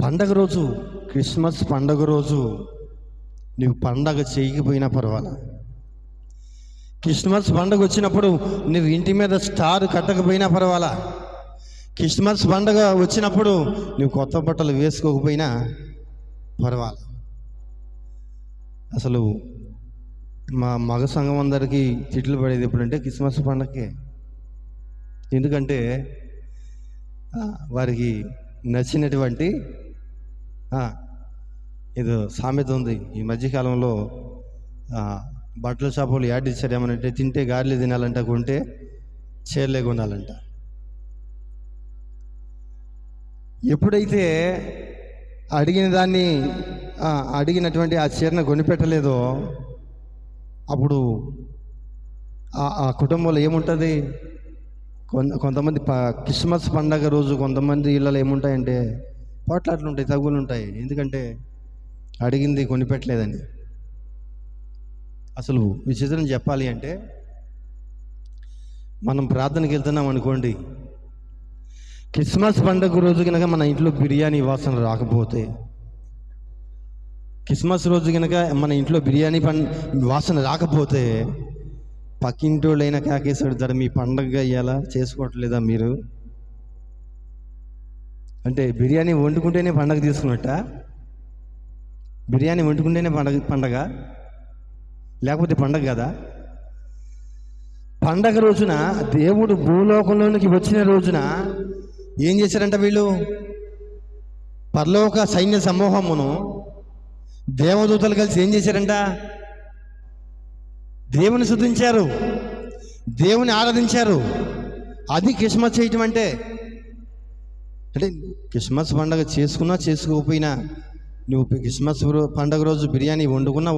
పండగ రోజు, క్రిస్మస్ పండగ రోజు నువ్వు పండగ చేయకపోయినా పర్వాలా. క్రిస్మస్ పండగ వచ్చినప్పుడు నువ్వు ఇంటి మీద స్టార్ కట్టకపోయినా పర్వాలా. క్రిస్మస్ పండగ వచ్చినప్పుడు నువ్వు కొత్త బట్టలు వేసుకోకపోయినా పర్వాలా. అసలు మా మగ సంఘం అందరికీ తిట్లు పడేది ఎప్పుడంటే క్రిస్మస్ పండగకే. ఎందుకంటే వారికి నచ్చినటువంటి ఏదో సామెత ఉంది ఈ మధ్యకాలంలో, బట్టల షాపులు యాడ్ ఇచ్చారు ఏమనంటే, తింటే గారెలు తినాలంట, కొంటే చీరలే కొనాలంట. ఎప్పుడైతే అడిగిన దాన్ని అడిగినటువంటి ఆ చీరను కొనిపెట్టలేదో అప్పుడు ఆ కుటుంబంలో ఏముంటుంది? కొంతమంది క్రిస్మస్ పండగ రోజు కొంతమంది ఇళ్ళలో ఏముంటాయంటే పోట్లాట్లు ఉంటాయి, తగులు ఉంటాయి. ఎందుకంటే అడిగింది కొనిపెట్టలేదని. అసలు విచిత్రం చెప్పాలి అంటే, మనం ప్రార్థనకి వెళ్తున్నాం అనుకోండి, క్రిస్మస్ పండుగ రోజు కనుక మన ఇంట్లో బిర్యానీ వాసన రాకపోతే, క్రిస్మస్ రోజు కనుక మన ఇంట్లో బిర్యానీ వాసన రాకపోతే పక్కింటి వాళ్ళైనా కాకేసాడుతారు, మీ పండగ అయ్యేలా చేసుకోవట్లేదా మీరు? అంటే బిర్యానీ వండుకుంటేనే పండగ తీసుకున్నట్ట? బిర్యానీ వండుకుంటేనే పండగ లేకపోతే పండగ కదా? పండగ రోజున దేవుడు భూలోకంలోనికి వచ్చిన రోజున ఏం చేశారంట వీళ్ళు? పరలోక సైన్య సమూహమును దేవదూతలు కలిసి ఏం చేశారంట? దేవుని స్తుతించారు, దేవుని ఆరాధించారు. అది క్రిస్మస్ చేయటం అంటే క్రిస్మస్ పండగ చేసుకున్నా చేసుకోకపోయినా, నువ్వు క్రిస్మస్ పండగ రోజు బిర్యానీ వండుకున్నా